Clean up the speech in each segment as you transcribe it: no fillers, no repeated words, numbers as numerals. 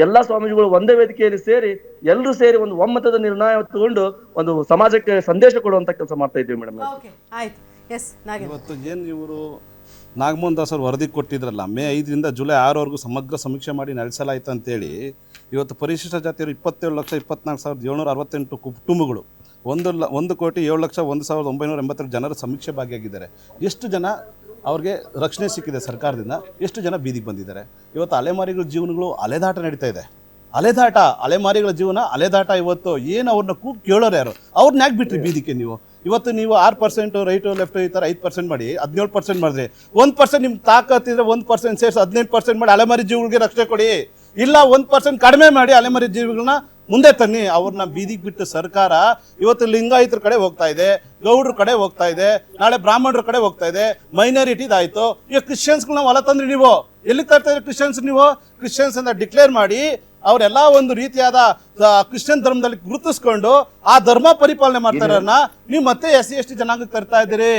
ಎಲ್ಲಾ ಸ್ವಾಮೀಜಿಗಳು ಒಂದೇ ವೇದಿಕೆಯಲ್ಲಿ ಸೇರಿ ಎಲ್ಲರೂ ಸೇರಿ ಒಂದು ಒಮ್ಮತದ ನಿರ್ಣಯ ತಗೊಂಡು ಒಂದು ಸಮಾಜಕ್ಕೆ ಸಂದೇಶ ಕೊಡುವಂತ ಕೆಲಸ ಮಾಡ್ತಾ ಇದ್ದೀವಿ ಮೇಡಮ್. ಇವತ್ತು ಏನು ಇವರು ನಾಗಮೋಹನ್ ದಾಸ್ ಅವರು ವರದಿ ಕೊಟ್ಟಿದ್ರಲ್ಲ, ಮೇ 5ರಿಂದ ಜುಲೈ 6 ಸಮಗ್ರ ಸಮೀಕ್ಷೆ ಮಾಡಿ ನಡೆಸಲಾಯಿತು ಅಂತೇಳಿ, ಇವತ್ತು ಪರಿಶಿಷ್ಟ ಜಾತಿಯವರು 27,24,768 ಕುಟುಂಬಗಳು 1,07,01,982 ಜನರ ಸಮೀಕ್ಷೆ ಭಾಗಿಯಾಗಿದ್ದಾರೆ. ಎಷ್ಟು ಜನ ಅವ್ರಿಗೆ ರಕ್ಷಣೆ ಸಿಕ್ಕಿದೆ ಸರ್ಕಾರದಿಂದ, ಎಷ್ಟು ಜನ ಬೀದಿಗೆ ಬಂದಿದ್ದಾರೆ. ಇವತ್ತು ಅಲೆಮಾರಿಗಳ ಜೀವನಗಳು ಅಲೆದಾಟ ನಡೀತಾ ಇದೆ. ಅಲೆಮಾರಿಗಳ ಜೀವನ ಅಲೆದಾಟ. ಇವತ್ತು ಏನು ಅವ್ರನ್ನ ಕೂಗಿ ಕೇಳೋರು ಯಾರು? ಅವ್ರನ್ನ ಯಾಕೆ ಬಿಟ್ರಿ ಬೀದಿಗೆ ನೀವು? ಇವತ್ತು ನೀವು 6% ರೈಟು ಲೆಫ್ಟು ಈ ಥರ 5% ಮಾಡಿ 17% ಮಾಡಿದ್ರಿ. 1% ನಿಮ್ಗೆ ತಾಕತ್ತಿದ್ರೆ 1% ಸೇರಿಸಿ 18% ಮಾಡಿ ಅಲೆಮಾರಿ ಜೀವಗಳಿಗೆ ರಕ್ಷಣೆ ಕೊಡಿ. ಇಲ್ಲ 1% ಕಡಿಮೆ ಮಾಡಿ ಅಲೆಮಾರಿ ಜೀವಿಗಳನ್ನ ಮುಂದೆ ತನ್ನಿ. ಅವ್ರನ್ನ ಬೀದಿಗೆ ಬಿಟ್ಟು ಸರ್ಕಾರ ಇವತ್ತು ಲಿಂಗಾಯತರ ಕಡೆ ಹೋಗ್ತಾ ಇದೆ, ಗೌಡ್ರ ಕಡೆ ಹೋಗ್ತಾ ಇದೆ, ನಾಳೆ ಬ್ರಾಹ್ಮಣರ ಕಡೆ ಹೋಗ್ತಾ ಇದೆ, ಮೈನಾರಿಟಿದಾಯ್ತು. ಈಗ ಕ್ರಿಶ್ಚಿಯನ್ಸ್ಗಳನ್ನ ಹೊಲ ತಂದ್ರಿ ನೀವು. ಎಲ್ಲಿಗೆ ತರ್ತಾ ಇದ್ರೆ ಕ್ರಿಶ್ಚಿಯನ್ಸ್? ನೀವು ಕ್ರಿಶ್ಚಿಯನ್ಸ್ ಅಂತ ಡಿಕ್ಲೇರ್ ಮಾಡಿ ಅವರೆಲ್ಲ ಒಂದು ರೀತಿಯಾದ ಕ್ರಿಶ್ಚಿಯನ್ ಧರ್ಮದಲ್ಲಿ ಗುರುತಿಸ್ಕೊಂಡು ಆ ಧರ್ಮ ಪರಿಪಾಲನೆ ಮಾಡ್ತಾರನ್ನ ನೀವು ಮತ್ತೆ SC/ST ಜನಾಂಗಕ್ಕೆ ತರ್ತಾ ಇದ್ದೀರಿ.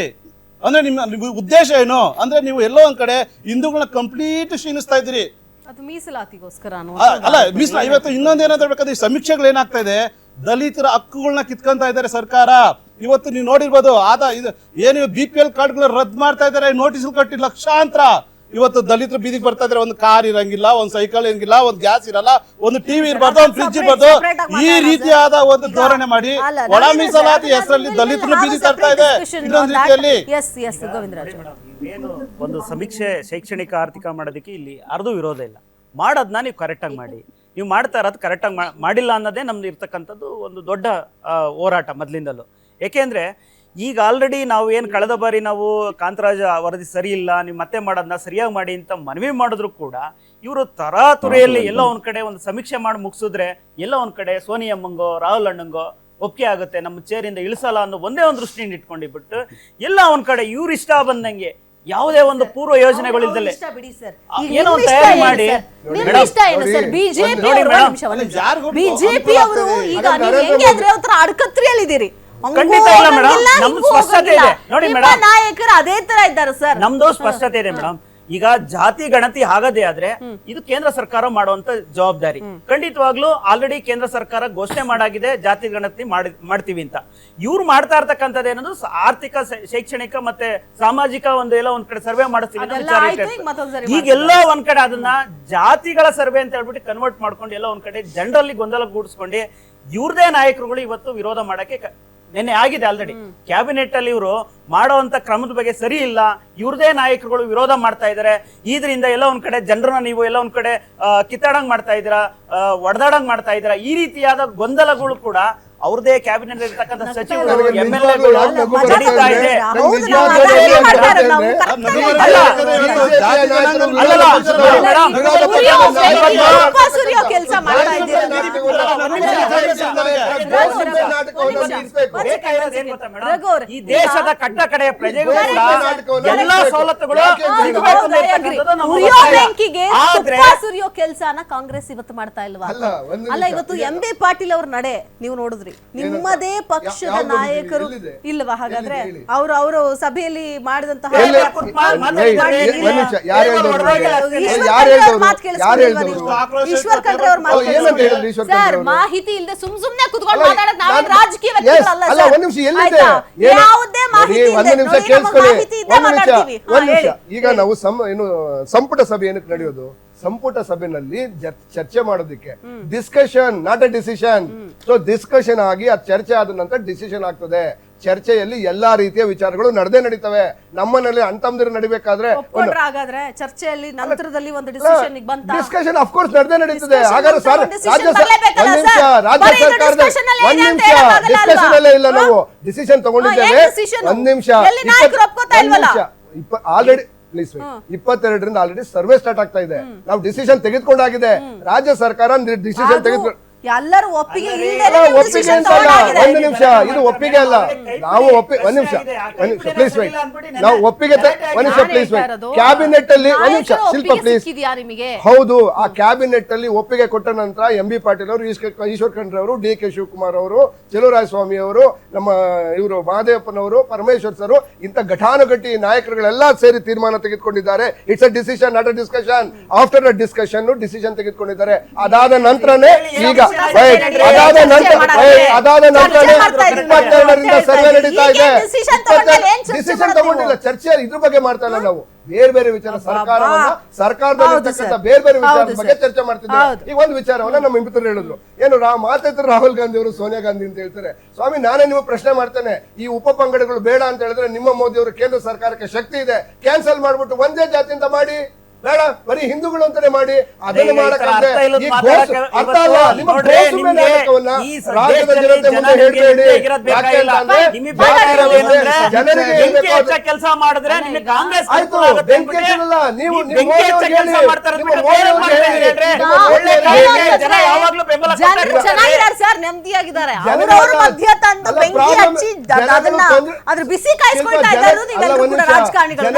ಅಂದ್ರೆ ನಿಮ್ಮ ಉದ್ದೇಶ ಏನು? ಅಂದ್ರೆ ನೀವು ಎಲ್ಲೋ ಒಂದ್ ಕಡೆ ಹಿಂದೂಗಳನ್ನ ಕಂಪ್ಲೀಟ್ ಕ್ಷೀಣಿಸ್ತಾ ಇದ್ದೀರಿ. ಮೀಸಲಾತಿಗೋಸ್ಕರ ಅಲ್ಲ, ಇವತ್ತು ಇನ್ನೊಂದು ಏನಾದ್ರು ಬೇಕಾದ್ರೆ ಈ ಸಮೀಕ್ಷೆಗಳು ಏನಾಗ್ತಾ ಇದೆ, ದಲಿತರ ಹಕ್ಕುಗಳನ್ನ ಕಿತ್ಕೊಂತ ಇದ್ದಾರೆ ಸರ್ಕಾರ. ಇವತ್ತು ನೀವು ನೋಡಿರ್ಬೋದು, ಇದು ಏನು BPL ಕಾರ್ಡ್ಗಳನ್ನ ರದ್ದು ಮಾಡ್ತಾ ಇದ್ದಾರೆ, ನೋಟಿಸ್ ಕಟ್ಟಿ ಲಕ್ಷಾಂತರ. ಇವತ್ತು ದಲಿತರು ಬೀದಿಗೆ ಬರ್ತಾ ಇದ್ರೆ ಒಂದು ಕಾರ್ ಇರಂಗಿಲ್ಲ, ಒಂದು ಸೈಕಲ್ ಇರಂಗಿಲ್ಲ, ಒಂದು ಗ್ಯಾಸ್ ಇರಲ್ಲ, ಒಂದು ಟಿವಿ ಇರಬಾರ್ದು, ಒಂದು ಫ್ರಿಡ್ಜ್ ಇರಬಾರ್ದು. ಈ ರೀತಿಯಾದ ಒಂದು ಧೋರಣೆ ಮಾಡಿ ಒಳ ಮೀಸಲಾತಿ ಹೆಸರಲ್ಲಿ ದಲಿತರು ಬೀದಿಗೆ ತರ್ತಾ ಇದೆ. ಇನ್ನೊಂದು ರೀತಿಯಲ್ಲಿ ಏನು ಒಂದು ಸಮೀಕ್ಷೆ ಶೈಕ್ಷಣಿಕ ಆರ್ಥಿಕ ಮಾಡೋದಕ್ಕೆ ಇಲ್ಲಿ ಅರ್ಧ ವಿರೋಧ ಇಲ್ಲ. ಮಾಡೋದನ್ನ ನೀವು ಕರೆಕ್ಟಾಗಿ ಮಾಡಿ. ನೀವು ಮಾಡ್ತಾ ಇರೋದು ಕರೆಕ್ಟಾಗಿ ಮಾಡಿಲ್ಲ ಅನ್ನೋದೇ ನಮ್ದು ಇರ್ತಕ್ಕಂಥದ್ದು ಒಂದು ದೊಡ್ಡ ಹೋರಾಟ ಮೊದಲಿಂದಲೂ. ಏಕೆಂದರೆ ಈಗ ಆಲ್ರೆಡಿ ನಾವು ಏನು ಕಳೆದ ಬಾರಿ ನಾವು ಕಾಂತರಾಜ್ ವರದಿ ಸರಿ ಇಲ್ಲ, ನೀವು ಮತ್ತೆ ಮಾಡೋದನ್ನ ಸರಿಯಾಗಿ ಮಾಡಿ ಅಂತ ಮನವಿ ಮಾಡಿದ್ರು ಕೂಡ ಇವರು ತರಾತುರಿಯಲ್ಲಿ ಎಲ್ಲ ಒಂದು ಕಡೆ ಒಂದು ಸಮೀಕ್ಷೆ ಮಾಡಿ ಮುಗಿಸಿದ್ರೆ ಎಲ್ಲ ಒಂದು ಕಡೆ ಸೋನಿಯಮ್ಮಂಗೋ ರಾಹುಲ್ ಅಣ್ಣಂಗೋ ಒಪ್ಪಿಗೆ ಆಗುತ್ತೆ, ನಮ್ಮ ಚೇರಿಂದ ಇಳಿಸಲ್ಲ ಅನ್ನೋ ಒಂದೇ ಒಂದು ದೃಷ್ಟಿಯಿಂದ ಇಟ್ಕೊಂಡಿಬಿಟ್ಟು ಎಲ್ಲ ಒಂದು ಕಡೆ ಇವ್ರು ಇಷ್ಟ ಬಂದಂಗೆ ಯಾವುದೇ ಒಂದು ಪೂರ್ವ ಯೋಜನೆಗಳಿದ್ದಲ್ಲೇ ಏನೋ ತಯಾರಿ ಮಾಡಿ ಬಿಜೆಪಿ ಅವರು ಈಗ ಅಡಕತ್ರಿಯಲ್ಲಿದ್ದೀರಿ. ಖಂಡಿತ ಇಲ್ಲ ಮೇಡಮ್, ನಮ್ದು ಸ್ಪಷ್ಟತೆ ಇದೆ ನೋಡಿ ಮೇಡಮ್. ನಾಯಕರು ಅದೇ ತರ ಇದ್ದಾರೆ ಸರ್. ನಮ್ದು ಸ್ಪಷ್ಟತೆ ಇದೆ ಮೇಡಮ್. ಈಗ ಜಾತಿ ಗಣತಿ ಆಗದೇ ಆದ್ರೆ ಇದು ಕೇಂದ್ರ ಸರ್ಕಾರ ಮಾಡುವಂತ ಜವಾಬ್ದಾರಿ. ಖಂಡಿತವಾಗ್ಲೂ ಆಲ್ರೆಡಿ ಕೇಂದ್ರ ಸರ್ಕಾರ ಘೋಷಣೆ ಮಾಡಾಗಿದೆ ಜಾತಿ ಗಣತಿ ಮಾಡ್ತೀವಿ ಅಂತ. ಇವ್ರು ಮಾಡ್ತಾ ಇರ್ತಕ್ಕಂಥದ್ದು ಏನಂದ್ರೆ ಆರ್ಥಿಕ, ಶೈಕ್ಷಣಿಕ ಮತ್ತೆ ಸಾಮಾಜಿಕ ಒಂದು ಎಲ್ಲ ಒಂದ್ ಕಡೆ ಸರ್ವೆ ಮಾಡಿಸ್ತೀವಿ. ಈಗೆಲ್ಲ ಒಂದ್ ಕಡೆ ಅದನ್ನ ಜಾತಿಗಳ ಸರ್ವೆ ಅಂತ ಹೇಳ್ಬಿಟ್ಟು ಕನ್ವರ್ಟ್ ಮಾಡ್ಕೊಂಡು ಎಲ್ಲ ಒಂದ್ ಕಡೆ ಜನರಲ್ಲಿ ಗೊಂದಲ ಗೂಡಿಸ್ಕೊಂಡು ಇವ್ರದೇ ನಾಯಕರುಗಳು ಇವತ್ತು ವಿರೋಧ ಮಾಡಕ್ಕೆ ನಿನ್ನೆ ಆಗಿದೆ. ಆಲ್ರೆಡಿ ಕ್ಯಾಬಿನೆಟ್ ಅಲ್ಲಿ ಇವರು ಮಾಡುವಂತ ಕ್ರಮದ ಬಗ್ಗೆ ಸರಿ ಇಲ್ಲ, ಇವ್ರದೇ ನಾಯಕರುಗಳು ವಿರೋಧ ಮಾಡ್ತಾ ಇದಾರೆ. ಇದರಿಂದ ಎಲ್ಲ ಒಂದ್ ಕಡೆ ಜನರನ್ನ ನೀವು ಎಲ್ಲ ಒಂದ್ ಕಡೆ ಕಿತ್ತಾಡಂಗ್ ಮಾಡ್ತಾ ಇದ್ದೀರಾ, ಒಡೆದಾಡಂಗ್ ಮಾಡ್ತಾ ಇದ್ದೀರಾ. ಈ ರೀತಿಯಾದ ಗೊಂದಲಗಳು ಕೂಡ ಅವ್ರದೇ ಕ್ಯಾಬಿನೆಟ್ ಇರ್ತಕ್ಕಂಥ ಸಚಿವರು, MLAಗಳು ನಡೀತಾ ಇದೆ. ಈ ದೇಶದ ಕಟ್ಟ ಕಡೆಯ ಪ್ರಜೆಗಳು ಎಲ್ಲಾ ಸವಲತ್ತುಗಳು ಸುರಿಯೋ ಕೆಲಸನ ಕಾಂಗ್ರೆಸ್ ಇವತ್ತು ಮಾಡ್ತಾ ಇಲ್ವಾ? ಅಲ್ಲ, ಇವತ್ತು MB ಪಾಟೀಲ್ ಅವ್ರ ನಡೆ ನೀವು ನೋಡಿದ್ರಿ. ನಿಮ್ಮದೇ ಪಕ್ಷದ ನಾಯಕರು ಇಲ್ವಾ? ಹಾಗಾದ್ರೆ ಅವರು ಸಭೆಯಲ್ಲಿ ಮಾಡಿದಂತಹ ಈಶ್ವರ್ ಖಂಡ್ರೆ ಅವ್ರ ಸರ್ ಮಾಹಿತಿ ಇಲ್ಲದೆ ಸುಮ್ನೆ ಕುತ್ಕೊಂಡು ಮಾತಾಡೋದು ನಾವು ರಾಜಕೀಯ ವ್ಯಕ್ತಿಗಳಲ್ಲ ಸರ್. ಯಾವುದೇ ಮಾಹಿತಿ ಈಗ ನಾವು ಸಂಪುಟ ಸಭೆ ಏನಕ್ಕೆ ನಡೆಯೋದು? ಸಂಪುಟ ಸಭೆಯಲ್ಲಿ ಚರ್ಚೆ ಮಾಡೋದಕ್ಕೆ, discussion not A decision. So discussion ಆಗಿ ಅದು ಚರ್ಚೆ ಆದ ನಂತರ ಡಿಸಿಷನ್ ಆಗ್ತದೆ. ಚರ್ಚೆಯಲ್ಲಿ ಎಲ್ಲಾ ರೀತಿಯ ವಿಚಾರಗಳು ನಡೆದೇ ನಡೀತವೆ. ನಮ್ಮನಲ್ಲಿ ಅಣ್ತಮ್ಮದಿರು ನಡಿಬೇಕಾದ್ರೆ ಚರ್ಚೆಯಲ್ಲಿ ನಂತರದಲ್ಲಿ ಒಂದು ಡಿಸ್ಕಷನ್ ಆಫ್ ಕೋರ್ಸ್ ನಡೆದೇ ನಡೀತದೆ. ಹಾಗಾದ್ರೆ ಸರ್ ರಾಜ್ಯ ಸರ್ಕಾರದ ಡಿಸ್ಕಷನ್ ಅಲ್ಲೇ ಇಲ್ಲ, ನಾವು ಡಿಸಿಷನ್ ತಗೊಂಡಿದ್ದೇವೆ. ಒಂದ್ ನಿಮಿಷ ಆಲ್ರೆಡಿ 22ರಿಂದ ಆಲ್ರೆಡಿ ಸರ್ವೆ ಸ್ಟಾರ್ಟ್ ಆಗ್ತಾ ಇದೆ. ನಾವು ಡಿಸಿಷನ್ ತೆಗೆದುಕೊಂಡಾಗಿದೆ. ರಾಜ್ಯ ಸರ್ಕಾರ ಡಿಸಿಷನ್ ತೆಗೆದುಕೊಂಡು ಎಲ್ಲರೂ ಒಪ್ಪಿಗೆ ಅಲ್ಲ, ಇಲ್ಲದೆ ಒಪ್ಪಿಗೆ ಅಂತಲ್ಲ, ಒಂದು ನಿಮಿಷ, ಇದು ಒಪ್ಪಿಗೆ ಅಲ್ಲ. ನಾವು ಒಂದ್ ನಿಮಿಷ ಪ್ಲೀಸ್ ವೈಟ್, ನಾವು ಒಪ್ಪಿಗೆ ಒಂದ್ ನಿಮಿಷ ಪ್ಲೀಸ್ ವೈಟ್. ಕ್ಯಾಬಿನೆಟ್ ಅಲ್ಲಿ ಒಂದ್ ನಿಮಿಷ ಶಿಲ್ಪ ಪ್ಲೀಸ್. ನಿಮಗೆ ಹೌದು, ಆ ಕ್ಯಾಬಿನೆಟ್ ಅಲ್ಲಿ ಒಪ್ಪಿಗೆ ಕೊಟ್ಟ ನಂತರ ಎಂ ಬಿ ಪಾಟೀಲ್ ಅವರು, ಈಶ್ವರ್ ಖಂಡ್ರೆ ಅವರು, ಡಿ ಕೆ ಶಿವಕುಮಾರ್ ಅವರು, ಸ್ವಾಮಿ ಅವರು, ನಮ್ಮ ಇವರು ಮಹದೇವಪ್ಪನವರು, ಪರಮೇಶ್ವರ್ ಸರ್, ಇಂತ ಘಟಾನುಘಟಿ ನಾಯಕರುಗಳೆಲ್ಲ ಸೇರಿ ತೀರ್ಮಾನ ತೆಗೆದುಕೊಂಡಿದ್ದಾರೆ. It's a decision, not a discussion. After a discussion decision ತೆಗೆದುಕೊಂಡಿದ್ದಾರೆ. ಅದಾದ ನಂತರನೇ ಈಗ ಅದಾದ ನಂತರನೇ 22ರಿಂದ ಸರ್ವೆ ನಡೀತಾ ಇದೆ. ಡಿಸಿಷನ್ ತಗೊಂಡಿಲ್ಲ, ಚರ್ಚೆ ಇದ್ರ ಬಗ್ಗೆ ಮಾಡ್ತಾ ಇಲ್ಲ. ನಾವು ಬೇರೆ ಬೇರೆ ವಿಚಾರ, ಸರ್ಕಾರದಲ್ಲಿ ಬೇರೆ ಬೇರೆ ವಿಚಾರದ ಬಗ್ಗೆ ಚರ್ಚೆ ಮಾಡ್ತಿದ್ದೇವೆ. ಈಗ ಒಂದು ವಿಚಾರವನ್ನ ನಮ್ಮ ಮಿತ್ರರು ಹೇಳಿದ್ರು, ಏನು ಮಾತಾಡ್ತಾರೆ ರಾಹುಲ್ ಗಾಂಧಿ ಅವರು, ಸೋನಿಯಾ ಗಾಂಧಿ ಅಂತ ಹೇಳ್ತಾರೆ. ಸ್ವಾಮಿ, ನಾನೇ ನೀವು ಪ್ರಶ್ನೆ ಮಾಡ್ತೇನೆ, ಈ ಉಪ ಪಂಗಡಗಳು ಬೇಡ ಅಂತ ಹೇಳಿದ್ರೆ ನಿಮ್ಮ ಮೋದಿ ಅವರು ಕೇಂದ್ರ ಸರ್ಕಾರಕ್ಕೆ ಶಕ್ತಿ ಇದೆ, ಕ್ಯಾನ್ಸಲ್ ಮಾಡ್ಬಿಟ್ಟು ಒಂದೇ ಜಾತಿ ಅಂತ ಮಾಡಿ, ಬೇಡ ಬರೀ ಹಿಂದೂಗಳು ಅಂತಾನೆ ಮಾಡಿ. ಅದನ್ನು ಮಾಡಕ್ಕಾಗದೆ ಅರ್ಥ ಅಲ್ಲ. ನಿಮ್ಮ ರಾಜ್ಯದ ಜನತೆ ಮುಂದೆ ಹೇಳ್ಬೇಡಿ. ಜನರಿಗೆ ಕೆಲಸ ಮಾಡಿದ್ರೆ ನಿಮಗೆ ಕಾಂಗ್ರೆಸ್ ಆಯ್ತು, ಬೆಂಕಿ ಹಚ್ಚಲ್ಲ. ನೀವು ಚೆನ್ನಾಗಿದ್ದಾರೆ ಸರ್, ನೆಮ್ಮದಿಯಾಗಿದ್ದಾರೆ. ಅವ್ರವ್ರ ಮಧ್ಯ ತಂದು ಬೆಂಕಿ ಹಚ್ಚಿ ಅದ್ರ ಬಿಸಿ ಕಾಯಿಸ್ಕೊಳ್ತಾ ಇದ್ದಾರೆ. ನೀವೆಲ್ಲರೂ ಕೂಡ ರಾಜಕಾರಣಿಗಳು